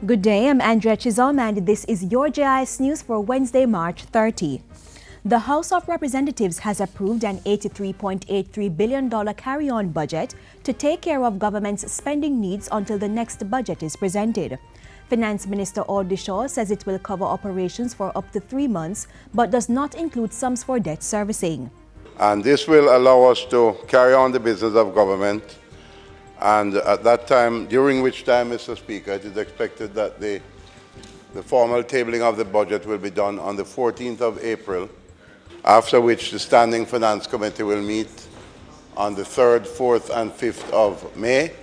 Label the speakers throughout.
Speaker 1: Good day, I'm Andrea Chizom and this is your JIS News for Wednesday, March 30. The House of Representatives has approved an $83.83 billion carry-on budget to take care of government's spending needs until the next budget is presented. Finance Minister Shaw says it will cover operations for up to 3 months, but does not include sums for debt servicing.
Speaker 2: And this will allow us to carry on the business of government. And at that time, during which time, Mr. Speaker, it is expected that the formal tabling of the budget will be done on the 14th of April, after which the Standing Finance Committee will meet on the 3rd, 4th, and 5th of May.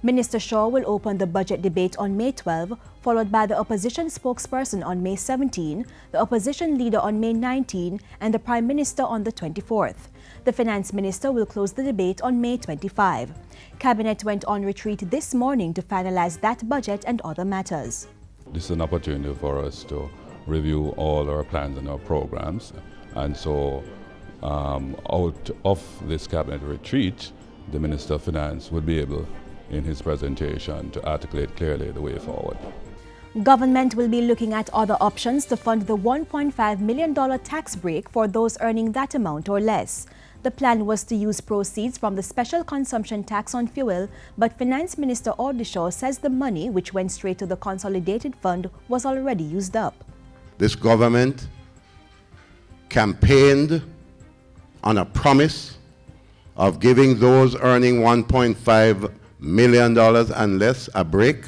Speaker 1: Minister Shaw will open the budget debate on May 12, followed by the opposition spokesperson on May 17, the opposition leader on May 19, and the Prime Minister on the 24th. The Finance Minister will close the debate on May 25. Cabinet went on retreat this morning to finalize that budget and other matters.
Speaker 3: This is an opportunity for us to review all our plans and our programs. And so out of this Cabinet retreat, the Minister of Finance will be able, in his presentation, to articulate clearly the way forward.
Speaker 1: Government will be looking at other options to fund the $1.5 million tax break for those earning that amount or less. The plan was to use proceeds from the special consumption tax on fuel, but Finance Minister Shaw says the money, which went straight to the consolidated fund, was already used up.
Speaker 2: This government campaigned on a promise of giving those earning $1.5 million and less a break,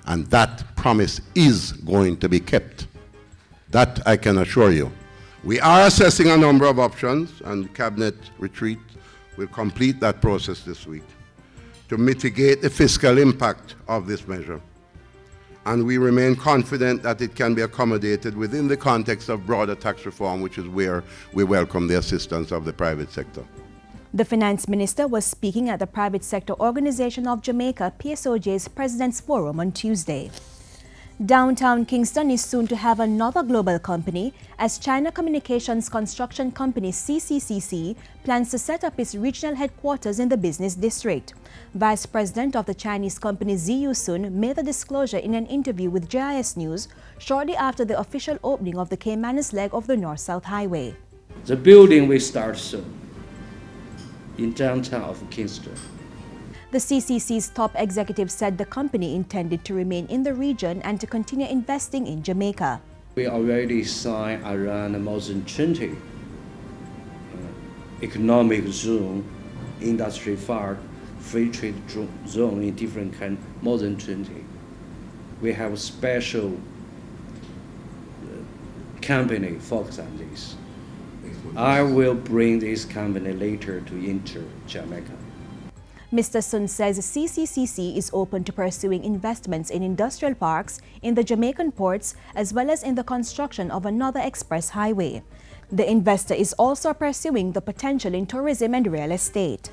Speaker 2: and that promise is going to be kept. That I can assure you. We are assessing a number of options, and Cabinet retreat will complete that process this week to mitigate the fiscal impact of this measure. And we remain confident that it can be accommodated within the context of broader tax reform, which is where we welcome the assistance of the private sector.
Speaker 1: The Finance Minister was speaking at the Private Sector Organization of Jamaica, PSOJ's President's Forum on Tuesday. Downtown Kingston is soon to have another global company as China Communications Construction Company CCCC plans to set up its regional headquarters in the business district. Vice President of the Chinese company Ziyu Sun made the disclosure in an interview with JIS News shortly after the official opening of the Caymanas leg of the North-South Highway.
Speaker 4: The building will start soon in downtown of Kingston.
Speaker 1: The CCC's top executive said the company intended to remain in the region and to continue investing in Jamaica.
Speaker 4: We already signed around more than 20 economic zone, industry park, free trade zone in different countries, more than 20. We have a special company focused on this. I will bring this company later to enter Jamaica.
Speaker 1: Mr. Sun says CCCC is open to pursuing investments in industrial parks in the Jamaican ports as well as in the construction of another express highway. The investor is also pursuing the potential in tourism and real estate.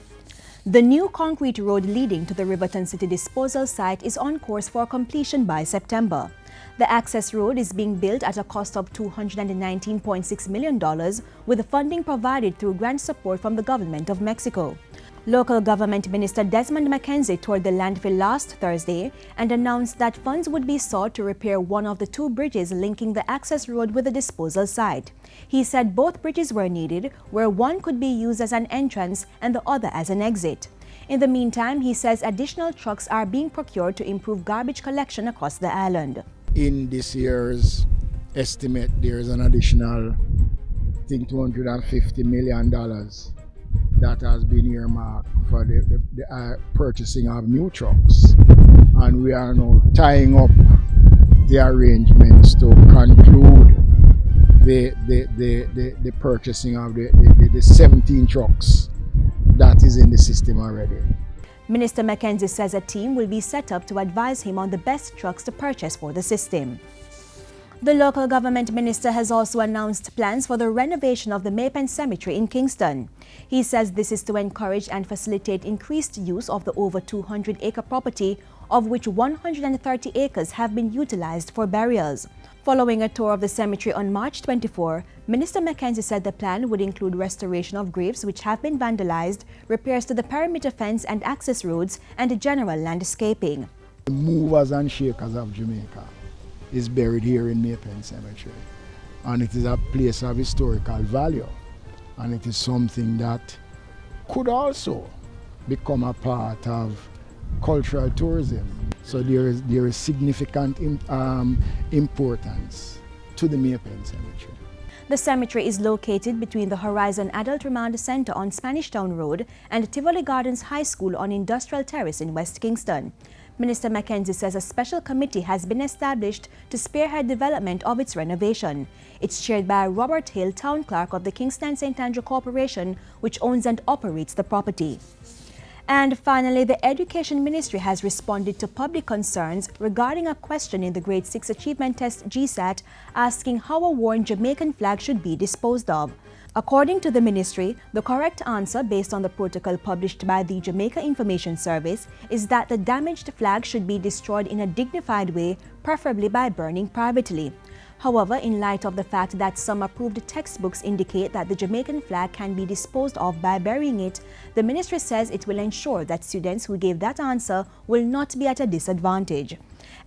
Speaker 1: The new concrete road leading to the Riverton City disposal site is on course for completion by September. The access road is being built at a cost of $219.6 million with funding provided through grant support from the government of Mexico. Local Government Minister Desmond McKenzie toured the landfill last Thursday and announced that funds would be sought to repair one of the 2 bridges linking the access road with the disposal site. He said both bridges were needed, where one could be used as an entrance and the other as an exit. In the meantime, he says additional trucks are being procured to improve garbage collection across the island.
Speaker 5: In this year's estimate, there is an additional, I think, $250 million that has been earmarked for the purchasing of new trucks. And we are now tying up the arrangements to conclude the purchasing of the 17 trucks that is in the system already.
Speaker 1: Minister McKenzie says a team will be set up to advise him on the best trucks to purchase for the system. The local government minister has also announced plans for the renovation of the Maypen Cemetery in Kingston. He says this is to encourage and facilitate increased use of the over 200-acre property, of which 130 acres have been utilized for burials. Following a tour of the cemetery on March 24, Minister McKenzie said the plan would include restoration of graves which have been vandalized, repairs to the perimeter fence and access roads, and general landscaping.
Speaker 5: The movers and shakers of Jamaica is buried here in Maypen Cemetery. And it is a place of historical value. And it is something that could also become a part of cultural tourism. So there is significant importance to the Maypen Cemetery.
Speaker 1: The cemetery is located between the Horizon Adult Remand Center on Spanish Town Road and Tivoli Gardens High School on Industrial Terrace in West Kingston. Minister Mackenzie says a special committee has been established to spearhead development of its renovation. It's chaired by Robert Hill, Town Clerk of the Kingston St. Andrew Corporation, which owns and operates the property. And finally, the Education Ministry has responded to public concerns regarding a question in the Grade 6 Achievement Test GSAT asking how a worn Jamaican flag should be disposed of. According to the ministry, the correct answer based on the protocol published by the Jamaica Information Service is that the damaged flag should be destroyed in a dignified way, preferably by burning privately. However, in light of the fact that some approved textbooks indicate that the Jamaican flag can be disposed of by burying it, the ministry says it will ensure that students who gave that answer will not be at a disadvantage.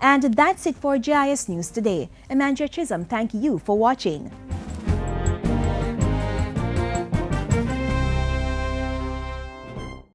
Speaker 1: And that's it for JIS News today. Amanda Chisholm, thank you for watching.